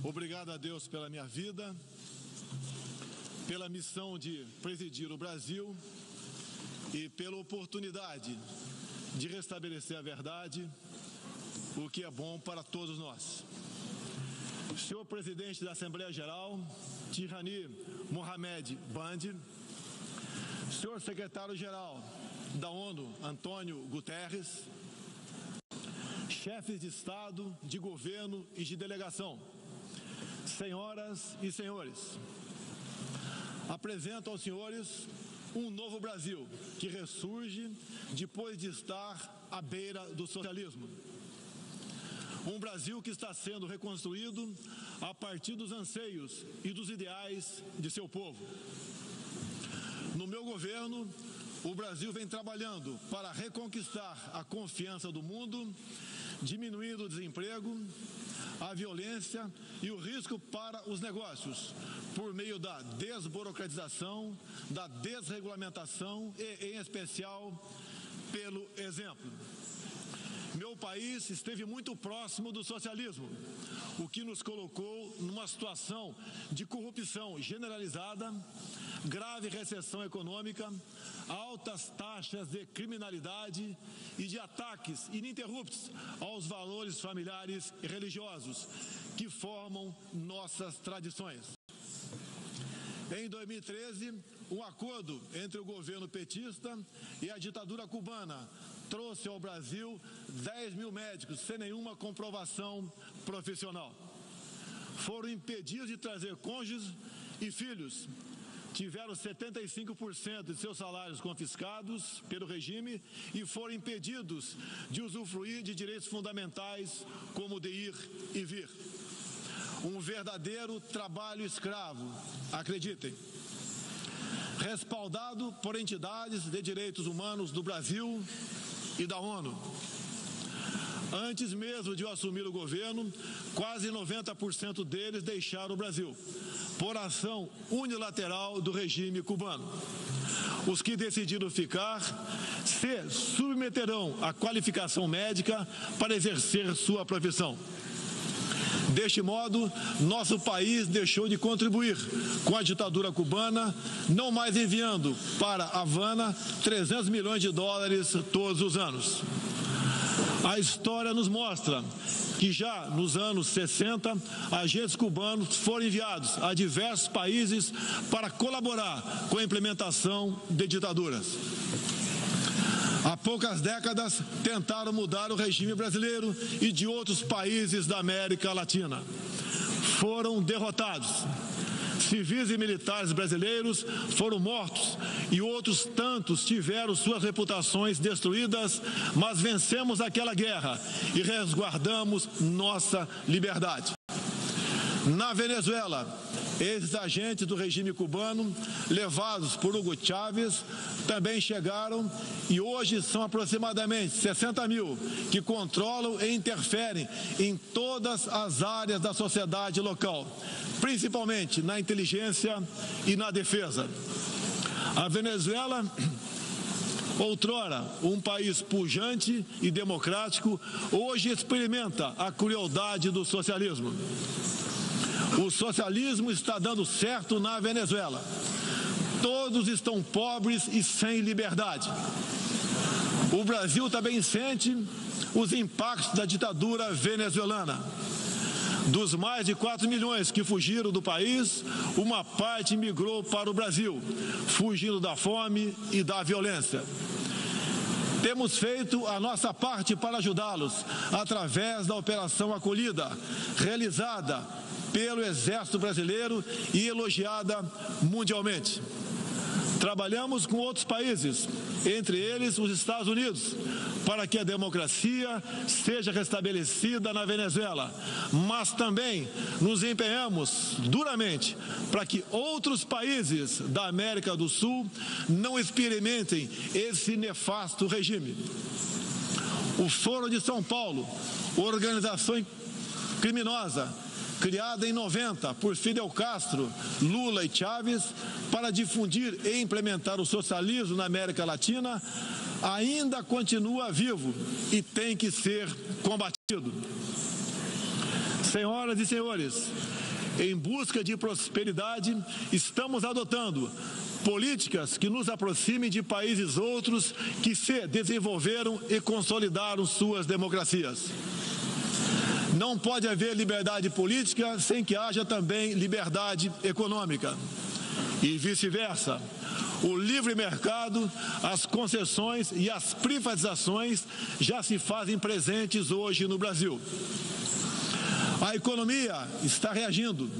Obrigado a Deus pela minha vida, pela missão de presidir o Brasil e pela oportunidade de restabelecer a verdade, o que é bom para todos nós. Senhor Presidente da Assembleia Geral, Tirani Mohamed Bandi, Senhor Secretário-Geral da ONU, Antônio Guterres, chefes de Estado, de governo e de delegação, senhoras e senhores, apresento aos senhores um novo Brasil que ressurge depois de estar à beira do socialismo. Um Brasil que está sendo reconstruído a partir dos anseios e dos ideais de seu povo. No meu governo, o Brasil vem trabalhando para reconquistar a confiança do mundo, diminuindo o desemprego, a violência e o risco para os negócios, por meio da desburocratização, da desregulamentação e, em especial, pelo exemplo. Meu país esteve muito próximo do socialismo, o que nos colocou numa situação de corrupção generalizada, grave recessão econômica, altas taxas de criminalidade e de ataques ininterruptos aos valores familiares e religiosos que formam nossas tradições. Em 2013, um acordo entre o governo petista e a ditadura cubana trouxe ao Brasil 10 mil médicos sem nenhuma comprovação profissional. Foram impedidos de trazer cônjuges e filhos. Tiveram 75% de seus salários confiscados pelo regime e foram impedidos de usufruir de direitos fundamentais como de ir e vir. Um verdadeiro trabalho escravo, acreditem. Respaldado por entidades de direitos humanos do Brasil e da ONU. Antes mesmo de eu assumir o governo, quase 90% deles deixaram o Brasil, por ação unilateral do regime cubano. Os que decidiram ficar se submeterão à qualificação médica para exercer sua profissão. Deste modo, nosso país deixou de contribuir com a ditadura cubana, não mais enviando para Havana 300 milhões de dólares todos os anos. A história nos mostra que já nos anos 60, agentes cubanos foram enviados a diversos países para colaborar com a implementação de ditaduras. Há poucas décadas, tentaram mudar o regime brasileiro e de outros países da América Latina. Foram derrotados. Civis e militares brasileiros foram mortos e outros tantos tiveram suas reputações destruídas, mas vencemos aquela guerra e resguardamos nossa liberdade. Na Venezuela, esses agentes do regime cubano, levados por Hugo Chávez, também chegaram e hoje são aproximadamente 60 mil que controlam e interferem em todas as áreas da sociedade local, principalmente na inteligência e na defesa. A Venezuela, outrora um país pujante e democrático, hoje experimenta a crueldade do socialismo. O socialismo está dando certo na Venezuela. Todos estão pobres e sem liberdade. O Brasil também sente os impactos da ditadura venezuelana. Dos mais de 4 milhões que fugiram do país, uma parte migrou para o Brasil, fugindo da fome e da violência. Temos feito a nossa parte para ajudá-los através da Operação Acolhida, realizada pelo Exército Brasileiro e elogiada mundialmente. Trabalhamos com outros países, entre eles os Estados Unidos, para que a democracia seja restabelecida na Venezuela, mas também nos empenhamos duramente para que outros países da América do Sul não experimentem esse nefasto regime. O Foro de São Paulo, organização criminosa, criada em 90 por Fidel Castro, Lula e Chávez, para difundir e implementar o socialismo na América Latina, ainda continua vivo e tem que ser combatido. Senhoras e senhores, em busca de prosperidade, estamos adotando políticas que nos aproximem de países outros que se desenvolveram e consolidaram suas democracias. Não pode haver liberdade política sem que haja também liberdade econômica. E vice-versa. O livre mercado, as concessões e as privatizações já se fazem presentes hoje no Brasil. A economia está reagindo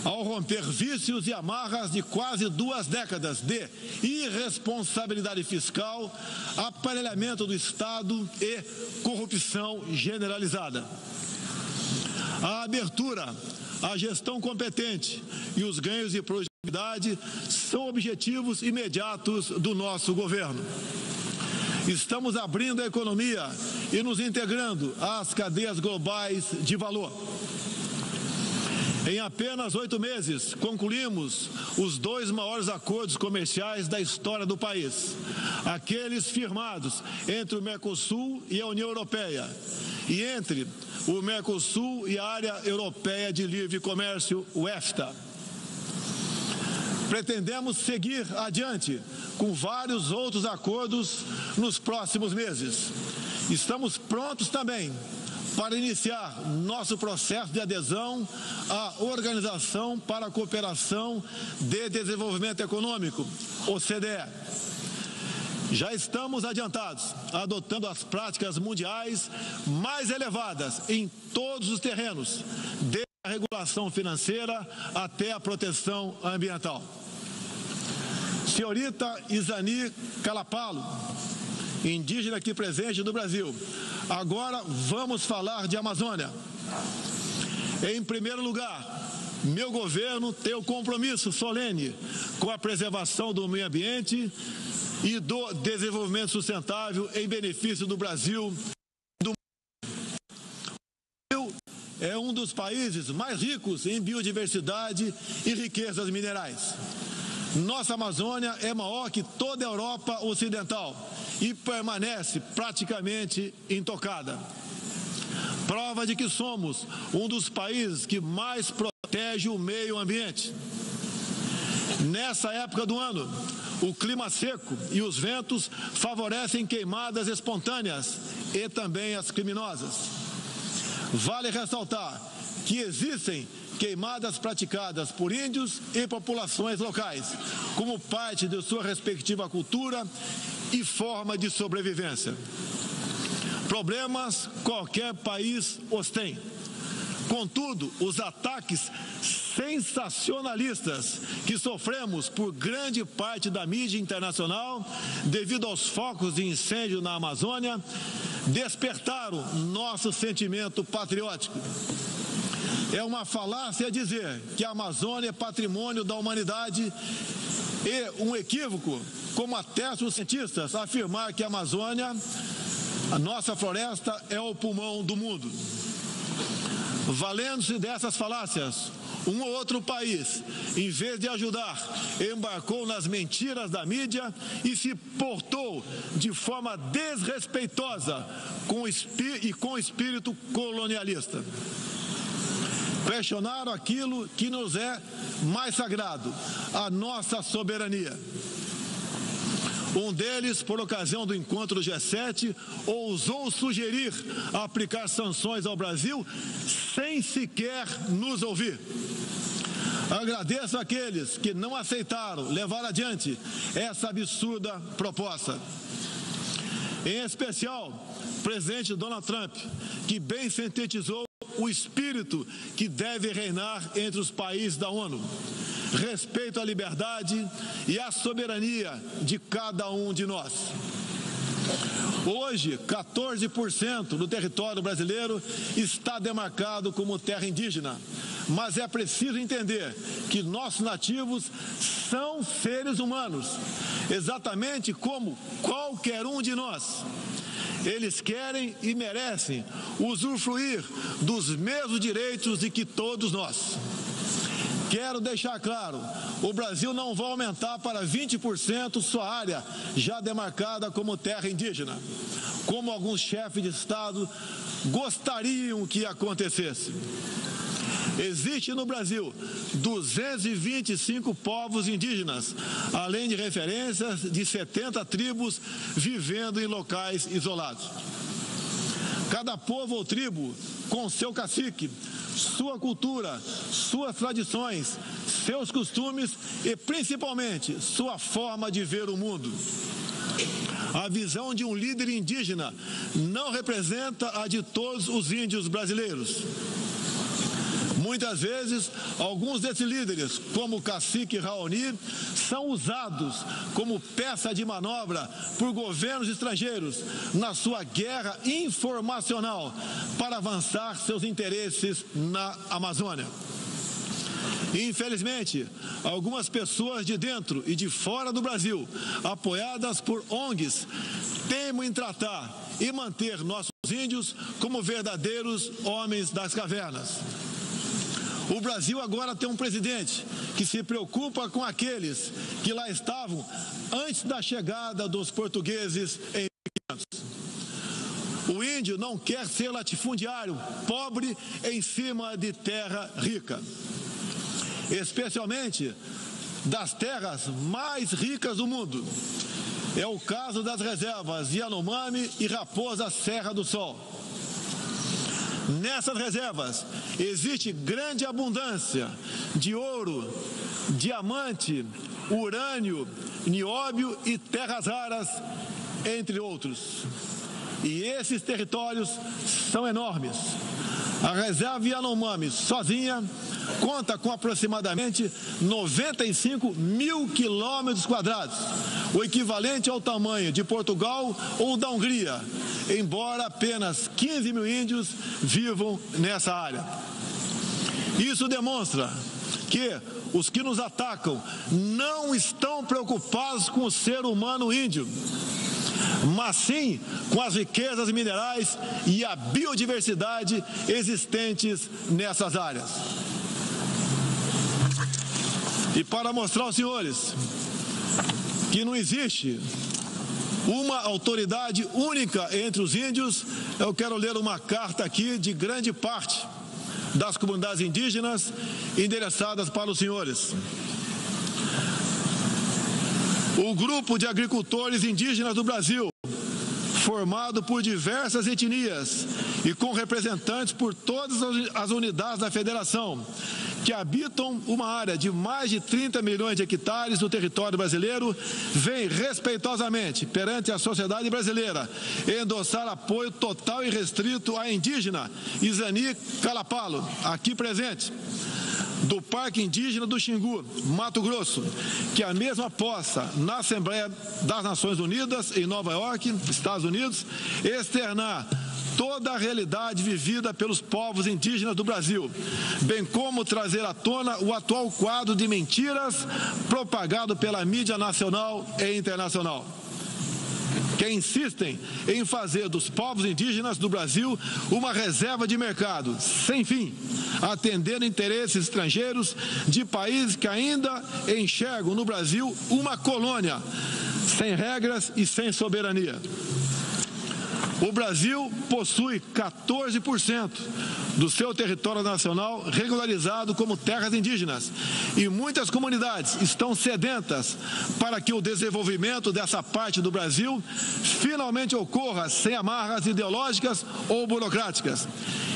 ao romper vícios e amarras de quase 2 décadas de irresponsabilidade fiscal, aparelhamento do Estado e corrupção generalizada. A abertura, a gestão competente e os ganhos de produtividade são objetivos imediatos do nosso governo. Estamos abrindo a economia e nos integrando às cadeias globais de valor. Em apenas 8 meses, concluímos os 2 maiores acordos comerciais da história do país, aqueles firmados entre o Mercosul e a União Europeia, e entre o Mercosul e a Área Europeia de Livre Comércio, o EFTA. Pretendemos seguir adiante com vários outros acordos nos próximos meses. Estamos prontos também para iniciar nosso processo de adesão à Organização para a Cooperação de Desenvolvimento Econômico, OCDE. Já estamos adiantados, adotando as práticas mundiais mais elevadas em todos os terrenos, desde a regulação financeira até a proteção ambiental. Senhorita Isani Calapalo, indígena aqui presente no Brasil. Agora vamos falar de Amazônia. Em primeiro lugar, meu governo tem o compromisso solene com a preservação do meio ambiente e do desenvolvimento sustentável em benefício do Brasil. O Brasil é um dos países mais ricos em biodiversidade e riquezas minerais. Nossa Amazônia é maior que toda a Europa Ocidental e permanece praticamente intocada. Prova de que somos um dos países que mais protege o meio ambiente. Nessa época do ano, o clima seco e os ventos favorecem queimadas espontâneas e também as criminosas. Vale ressaltar que existem queimadas praticadas por índios e populações locais, como parte de sua respectiva cultura e forma de sobrevivência. Problemas qualquer país os tem. Contudo, os ataques sensacionalistas que sofremos por grande parte da mídia internacional, devido aos focos de incêndio na Amazônia, despertaram nosso sentimento patriótico. É uma falácia dizer que a Amazônia é patrimônio da humanidade e um equívoco, como atestam os cientistas, afirmar que a Amazônia, a nossa floresta, é o pulmão do mundo. Valendo-se dessas falácias, um ou outro país, em vez de ajudar, embarcou nas mentiras da mídia e se portou de forma desrespeitosa com espírito colonialista. Questionaram aquilo que nos é mais sagrado, a nossa soberania. Um deles, por ocasião do encontro do G7, ousou sugerir aplicar sanções ao Brasil sem sequer nos ouvir. Agradeço àqueles que não aceitaram levar adiante essa absurda proposta. Em especial, o presidente Donald Trump, que bem sintetizou o espírito que deve reinar entre os países da ONU. Respeito à liberdade e à soberania de cada um de nós. Hoje, 14% do território brasileiro está demarcado como terra indígena, mas é preciso entender que nossos nativos são seres humanos, exatamente como qualquer um de nós. Eles querem e merecem usufruir dos mesmos direitos de que todos nós. Quero deixar claro, o Brasil não vai aumentar para 20% sua área já demarcada como terra indígena, como alguns chefes de Estado gostariam que acontecesse. Existe no Brasil 225 povos indígenas, além de referências de 70 tribos vivendo em locais isolados. Cada povo ou tribo, com seu cacique, sua cultura, suas tradições, seus costumes e, principalmente, sua forma de ver o mundo. A visão de um líder indígena não representa a de todos os índios brasileiros. Muitas vezes, alguns desses líderes, como o cacique Raoni, são usados como peça de manobra por governos estrangeiros na sua guerra informacional para avançar seus interesses na Amazônia. Infelizmente, algumas pessoas de dentro e de fora do Brasil, apoiadas por ONGs, teimam em tratar e manter nossos índios como verdadeiros homens das cavernas. O Brasil agora tem um presidente que se preocupa com aqueles que lá estavam antes da chegada dos portugueses em 1500. O índio não quer ser latifundiário, pobre em cima de terra rica, especialmente das terras mais ricas do mundo. É o caso das reservas Yanomami e Raposa Serra do Sol. Nessas reservas existe grande abundância de ouro, diamante, urânio, nióbio e terras raras, entre outros. E esses territórios são enormes. A reserva Yanomami sozinha conta com aproximadamente 95 mil quilômetros quadrados, o equivalente ao tamanho de Portugal ou da Hungria, embora apenas 15 mil índios vivam nessa área. Isso demonstra que os que nos atacam não estão preocupados com o ser humano índio, mas sim com as riquezas minerais e a biodiversidade existentes nessas áreas. E para mostrar aos senhores que não existe uma autoridade única entre os índios, eu quero ler uma carta aqui de grande parte das comunidades indígenas endereçadas para os senhores. O grupo de agricultores indígenas do Brasil, formado por diversas etnias e com representantes por todas as unidades da federação, que habitam uma área de mais de 30 milhões de hectares do território brasileiro, vem respeitosamente perante a sociedade brasileira endossar apoio total e restrito à indígena Izani Calapalo, aqui presente, do Parque Indígena do Xingu, Mato Grosso, que a mesma possa, na Assembleia das Nações Unidas, em Nova York, Estados Unidos, externar toda a realidade vivida pelos povos indígenas do Brasil, bem como trazer à tona o atual quadro de mentiras propagado pela mídia nacional e internacional, que insistem em fazer dos povos indígenas do Brasil uma reserva de mercado sem fim, atendendo interesses estrangeiros de países que ainda enxergam no Brasil uma colônia, sem regras e sem soberania. O Brasil possui 14% do seu território nacional regularizado como terras indígenas e muitas comunidades estão sedentas para que o desenvolvimento dessa parte do Brasil finalmente ocorra sem amarras ideológicas ou burocráticas.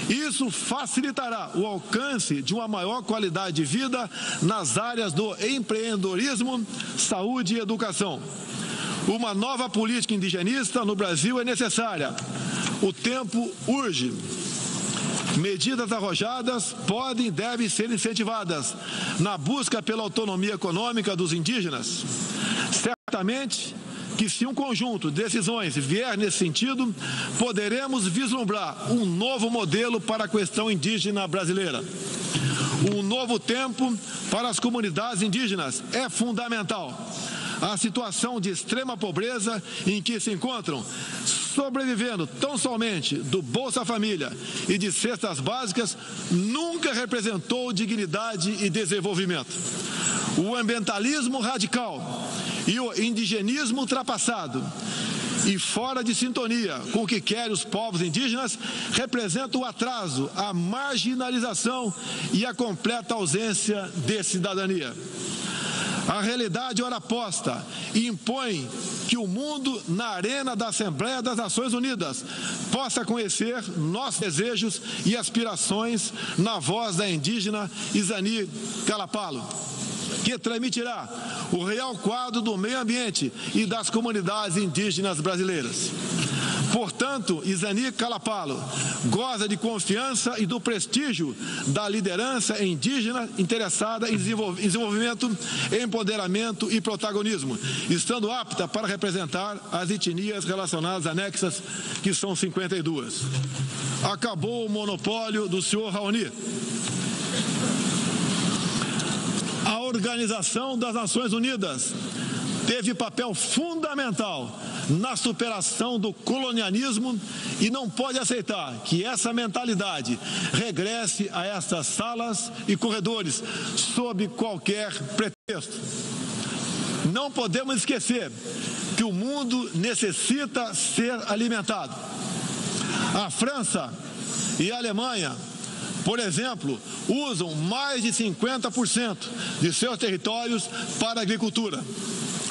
Isso facilitará o alcance de uma maior qualidade de vida nas áreas do empreendedorismo, saúde e educação. Uma nova política indigenista no Brasil é necessária. O tempo urge. Medidas arrojadas podem e devem ser incentivadas na busca pela autonomia econômica dos indígenas. Certamente que, se um conjunto de decisões vier nesse sentido, poderemos vislumbrar um novo modelo para a questão indígena brasileira. Um novo tempo para as comunidades indígenas é fundamental. a situação de extrema pobreza em que se encontram, sobrevivendo tão somente do Bolsa Família e de cestas básicas, nunca representou dignidade e desenvolvimento. O ambientalismo radical e o indigenismo ultrapassado e fora de sintonia com o que querem os povos indígenas representam o atraso, a marginalização e a completa ausência de cidadania. A realidade ora posta impõe que o mundo, na arena da Assembleia das Nações Unidas, possa conhecer nossos desejos e aspirações na voz da indígena Izani Kalapalo, que transmitirá o real quadro do meio ambiente e das comunidades indígenas brasileiras. Portanto, Izani Kalapalo goza de confiança e do prestígio da liderança indígena interessada em desenvolvimento, empoderamento e protagonismo, estando apta para representar as etnias relacionadas anexas, que são 52. Acabou o monopólio do senhor Raoni. A Organização das Nações Unidas teve papel fundamental na superação do colonialismo e não pode aceitar que essa mentalidade regresse a essas salas e corredores sob qualquer pretexto. Não podemos esquecer que o mundo necessita ser alimentado. A França e a Alemanha, por exemplo, usam mais de 50% de seus territórios para a agricultura.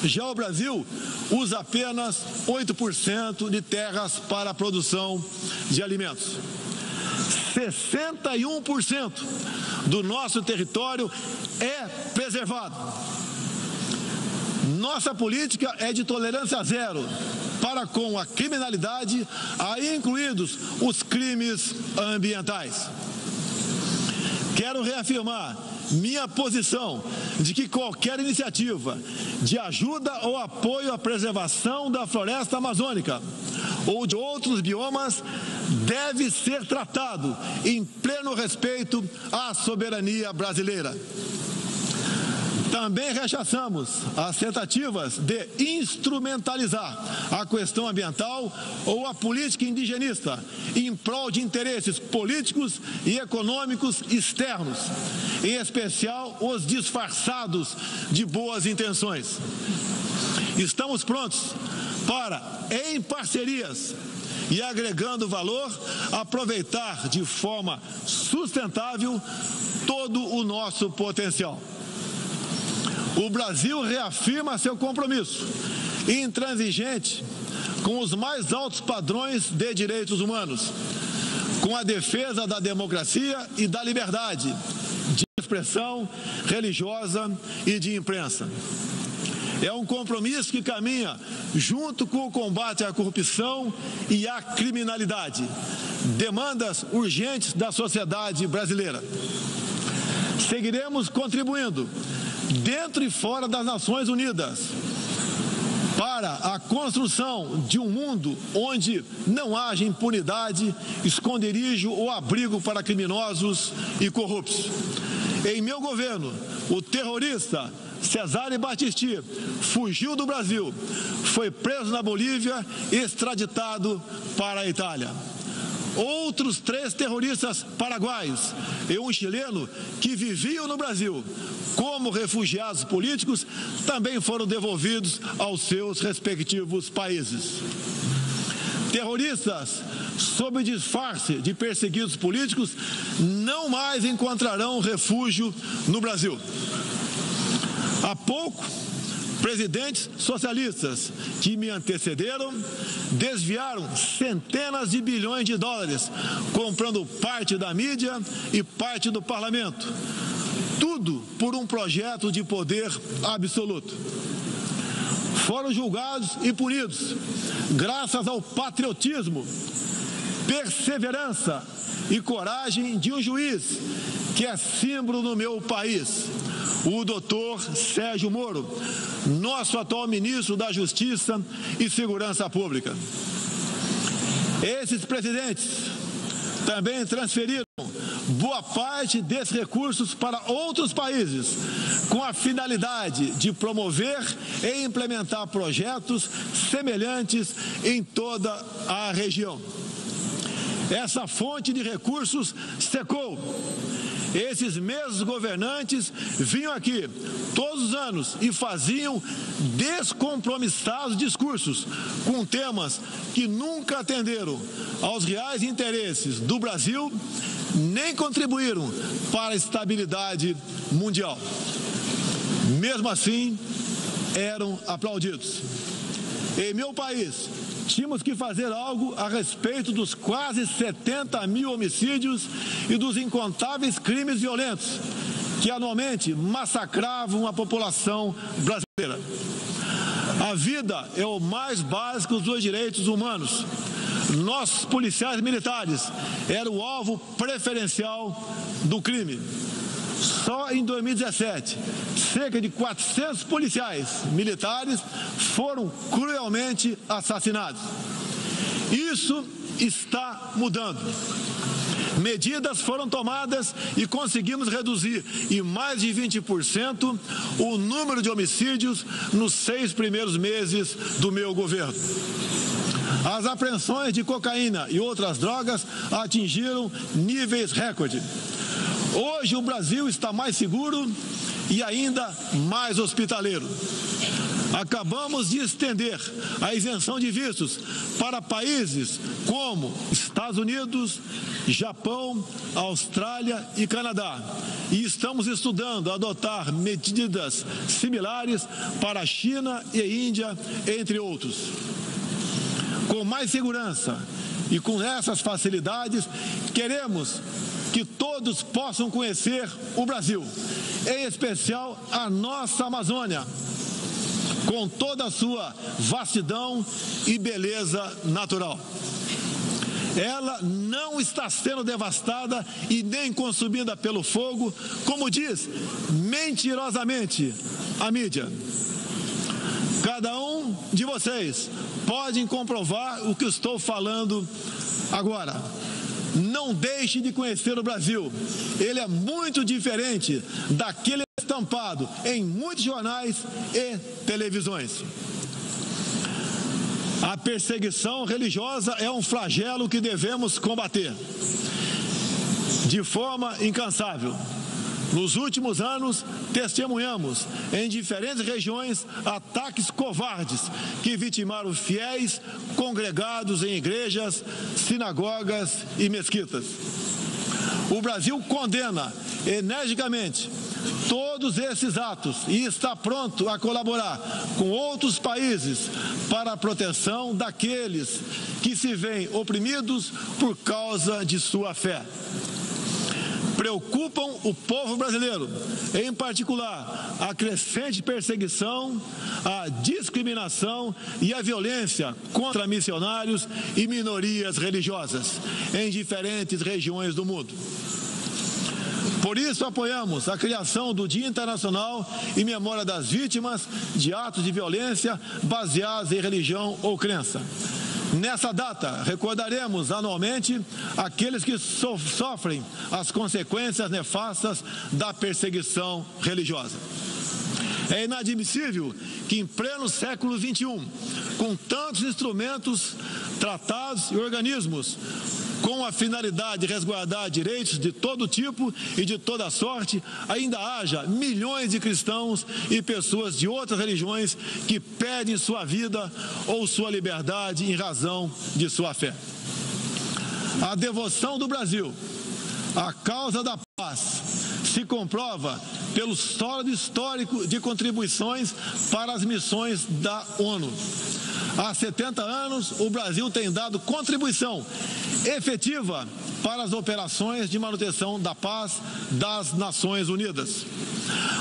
Já o Brasil usa apenas 8% de terras para a produção de alimentos. 61% do nosso território é preservado. Nossa política é de tolerância zero para com a criminalidade, aí incluídos os crimes ambientais. Quero reafirmar minha posição de que qualquer iniciativa de ajuda ou apoio à preservação da floresta amazônica ou de outros biomas deve ser tratado em pleno respeito à soberania brasileira. Também rechaçamos as tentativas de instrumentalizar a questão ambiental ou a política indigenista em prol de interesses políticos e econômicos externos, em especial os disfarçados de boas intenções. Estamos prontos para, em parcerias e agregando valor, aproveitar de forma sustentável todo o nosso potencial. O Brasil reafirma seu compromisso intransigente com os mais altos padrões de direitos humanos, com a defesa da democracia e da liberdade de expressão religiosa e de imprensa. É um compromisso que caminha junto com o combate à corrupção e à criminalidade, demandas urgentes da sociedade brasileira. Seguiremos contribuindo dentro e fora das Nações Unidas para a construção de um mundo onde não haja impunidade, esconderijo ou abrigo para criminosos e corruptos. Em meu governo, o terrorista Cesare Battisti fugiu do Brasil, foi preso na Bolívia e extraditado para a Itália. Outros 3 terroristas paraguaios e um chileno que viviam no Brasil como refugiados políticos também foram devolvidos aos seus respectivos países. Terroristas, sob disfarce de perseguidos políticos, não mais encontrarão refúgio no Brasil. Há pouco, presidentes socialistas que me antecederam desviaram centenas de bilhões de dólares, comprando parte da mídia e parte do parlamento. Tudo por um projeto de poder absoluto. Foram julgados e punidos graças ao patriotismo, perseverança e coragem de um juiz que é símbolo no meu país, o doutor Sérgio Moro, nosso atual ministro da Justiça e Segurança Pública. Esses presidentes também transferiram boa parte desses recursos para outros países, com a finalidade de promover e implementar projetos semelhantes em toda a região. Essa fonte de recursos secou. Esses mesmos governantes vinham aqui todos os anos e faziam descompromissados discursos com temas que nunca atenderam aos reais interesses do Brasil, nem contribuíram para a estabilidade mundial. Mesmo assim, eram aplaudidos. Em meu país, tínhamos que fazer algo a respeito dos quase 70 mil homicídios e dos incontáveis crimes violentos que anualmente massacravam a população brasileira. A vida é o mais básico dos direitos humanos. Nossos policiais militares eram o alvo preferencial do crime. Só em 2017, cerca de 400 policiais militares foram cruelmente assassinados. Isso está mudando. Medidas foram tomadas e conseguimos reduzir em mais de 20% o número de homicídios nos 6 primeiros meses do meu governo. As apreensões de cocaína e outras drogas atingiram níveis recorde. Hoje o Brasil está mais seguro e ainda mais hospitaleiro. Acabamos de estender a isenção de vistos para países como Estados Unidos, Japão, Austrália e Canadá. E estamos estudando adotar medidas similares para a China e Índia, entre outros. Com mais segurança e com essas facilidades, queremos que todos possam conhecer o Brasil, em especial a nossa Amazônia, com toda a sua vastidão e beleza natural. Ela não está sendo devastada e nem consumida pelo fogo, como diz mentirosamente a mídia. Cada um de vocês pode comprovar o que estou falando agora. Não deixe de conhecer o Brasil. Ele é muito diferente daquele estampado em muitos jornais e televisões. A perseguição religiosa é um flagelo que devemos combater de forma incansável. Nos últimos anos, testemunhamos em diferentes regiões ataques covardes que vitimaram fiéis congregados em igrejas, sinagogas e mesquitas. O Brasil condena energicamente todos esses atos e está pronto a colaborar com outros países para a proteção daqueles que se veem oprimidos por causa de sua fé. Preocupam o povo brasileiro, em particular a crescente perseguição, a discriminação e a violência contra missionários e minorias religiosas em diferentes regiões do mundo. Por isso, apoiamos a criação do Dia Internacional em memória das vítimas de atos de violência baseados em religião ou crença. Nessa data, recordaremos anualmente aqueles que sofrem as consequências nefastas da perseguição religiosa. É inadmissível que em pleno século XXI, com tantos instrumentos, tratados e organismos com a finalidade de resguardar direitos de todo tipo e de toda sorte, ainda haja milhões de cristãos e pessoas de outras religiões que perdem sua vida ou sua liberdade em razão de sua fé. A devoção do Brasil à causa da paz se comprova pelo sólido histórico de contribuições para as missões da ONU. Há 70 anos, o Brasil tem dado contribuição efetiva para as operações de manutenção da paz das Nações Unidas.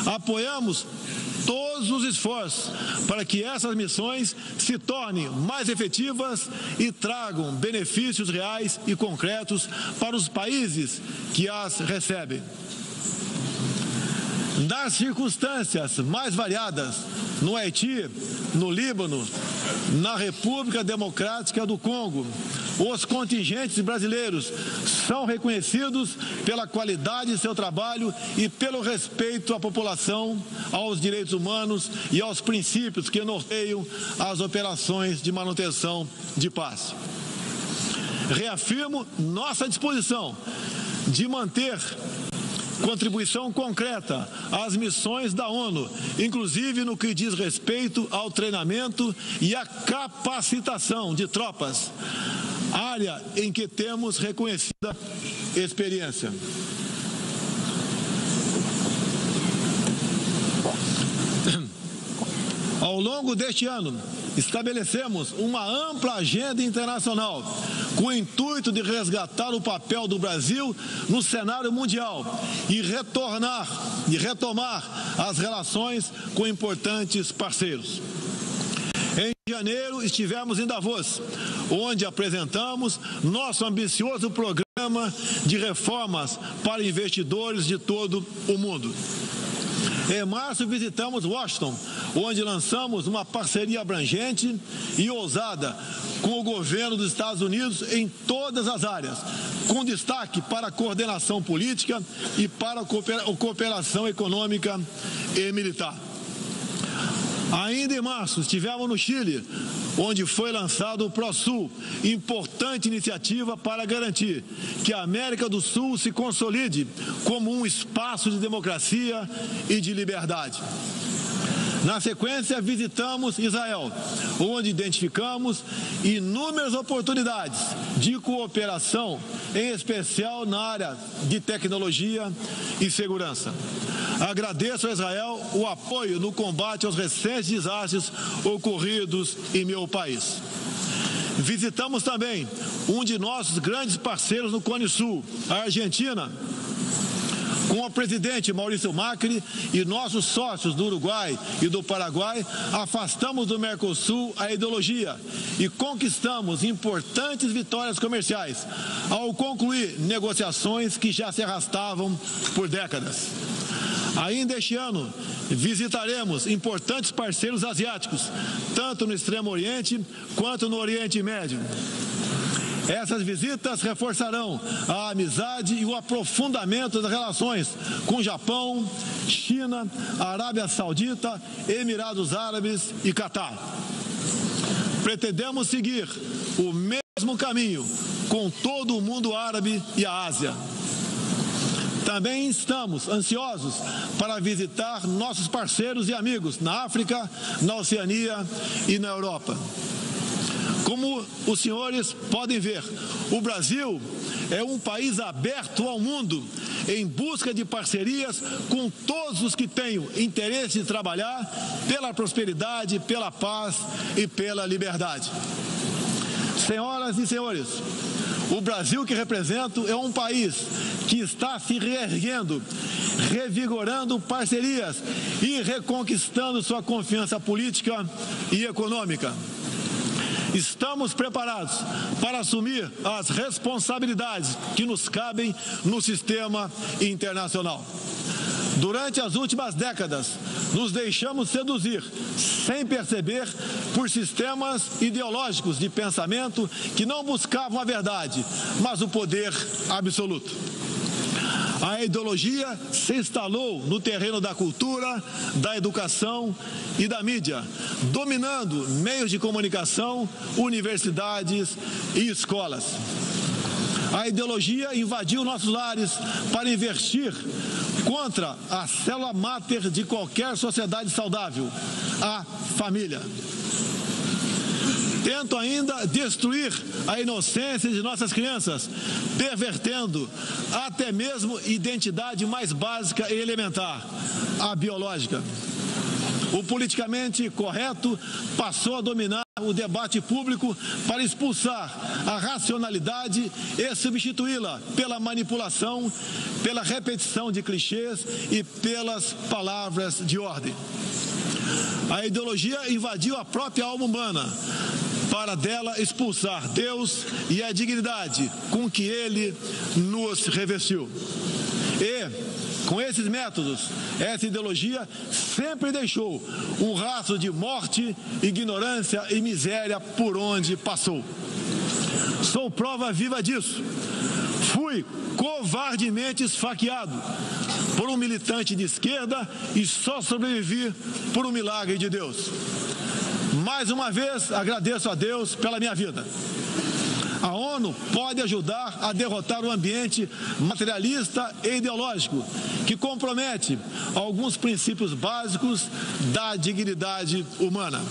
Apoiamos todos os esforços para que essas missões se tornem mais efetivas e tragam benefícios reais e concretos para os países que as recebem. Nas circunstâncias mais variadas, no Haiti, no Líbano, na República Democrática do Congo, Os contingentes brasileiros são reconhecidos pela qualidade de seu trabalho e pelo respeito à população, aos direitos humanos e aos princípios que norteiam as operações de manutenção de paz. Reafirmo nossa disposição de manter contribuição concreta às missões da ONU, inclusive no que diz respeito ao treinamento e à capacitação de tropas, área em que temos reconhecida experiência. Ao longo deste ano, estabelecemos uma ampla agenda internacional com o intuito de resgatar o papel do Brasil no cenário mundial e retomar as relações com importantes parceiros. Em janeiro, estivemos em Davos, onde apresentamos nosso ambicioso programa de reformas para investidores de todo o mundo. Em março, visitamos Washington, onde lançamos uma parceria abrangente e ousada com o governo dos Estados Unidos em todas as áreas, com destaque para a coordenação política e para a cooperação econômica e militar. Ainda em março, estivemos no Chile, onde foi lançado o ProSul, importante iniciativa para garantir que a América do Sul se consolide como um espaço de democracia e de liberdade. Na sequência, visitamos Israel, onde identificamos inúmeras oportunidades de cooperação, em especial na área de tecnologia e segurança. Agradeço a Israel o apoio no combate aos recentes desastres ocorridos em meu país. Visitamos também um de nossos grandes parceiros no Cone Sul, a Argentina, com o presidente Maurício Macri e nossos sócios do Uruguai e do Paraguai, afastamos do Mercosul a ideologia e conquistamos importantes vitórias comerciais, ao concluir negociações que já se arrastavam por décadas. Ainda este ano, visitaremos importantes parceiros asiáticos, tanto no Extremo Oriente quanto no Oriente Médio. Essas visitas reforçarão a amizade e o aprofundamento das relações com Japão, China, Arábia Saudita, Emirados Árabes e Catar. Pretendemos seguir o mesmo caminho com todo o mundo árabe e a Ásia. Também estamos ansiosos para visitar nossos parceiros e amigos na África, na Oceania e na Europa. Como os senhores podem ver, o Brasil é um país aberto ao mundo em busca de parcerias com todos os que tenham interesse de trabalhar pela prosperidade, pela paz e pela liberdade. Senhoras e senhores, o Brasil que represento é um país que está se reerguendo, revigorando parcerias e reconquistando sua confiança política e econômica. Estamos preparados para assumir as responsabilidades que nos cabem no sistema internacional. Durante as últimas décadas, nos deixamos seduzir, sem perceber, por sistemas ideológicos de pensamento que não buscavam a verdade, mas o poder absoluto. A ideologia se instalou no terreno da cultura, da educação e da mídia, dominando meios de comunicação, universidades e escolas. A ideologia invadiu nossos lares para investir contra a célula máter de qualquer sociedade saudável, a família. Tento ainda destruir a inocência de nossas crianças, pervertendo até mesmo identidade mais básica e elementar, a biológica. O politicamente correto passou a dominar o debate público para expulsar a racionalidade e substituí-la pela manipulação, pela repetição de clichês e pelas palavras de ordem. A ideologia invadiu a própria alma humana, para dela expulsar Deus e a dignidade com que Ele nos revestiu. E, com esses métodos, essa ideologia sempre deixou um rastro de morte, ignorância e miséria por onde passou. Sou prova viva disso. Fui covardemente esfaqueado por um militante de esquerda e só sobrevivi por um milagre de Deus. Mais uma vez, agradeço a Deus pela minha vida. A ONU pode ajudar a derrotar o ambiente materialista e ideológico que compromete alguns princípios básicos da dignidade humana.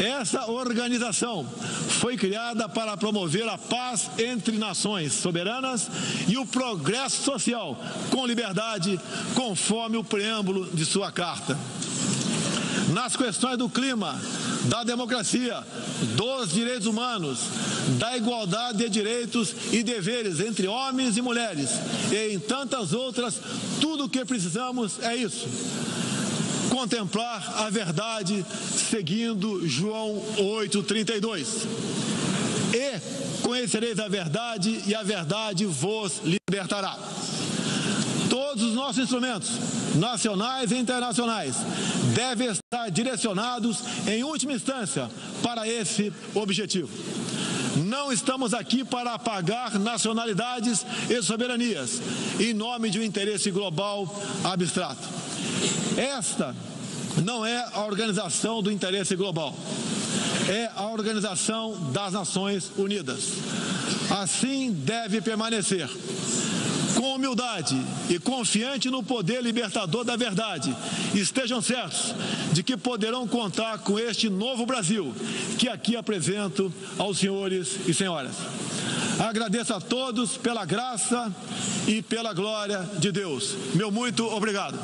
Essa organização foi criada para promover a paz entre nações soberanas e o progresso social com liberdade, conforme o preâmbulo de sua carta. Nas questões do clima, da democracia, dos direitos humanos, da igualdade de direitos e deveres entre homens e mulheres e em tantas outras, tudo o que precisamos é isso: contemplar a verdade seguindo João 8,32. E conhecereis a verdade e a verdade vos libertará. Todos os nossos instrumentos, nacionais e internacionais, devem estar direcionados, em última instância, para esse objetivo. Não estamos aqui para apagar nacionalidades e soberanias, em nome de um interesse global abstrato. Esta não é a organização do interesse global, é a Organização das Nações Unidas. Assim deve permanecer. Com humildade e confiante no poder libertador da verdade, estejam certos de que poderão contar com este novo Brasil que aqui apresento aos senhores e senhoras. Agradeço a todos pela graça e pela glória de Deus. Meu muito obrigado.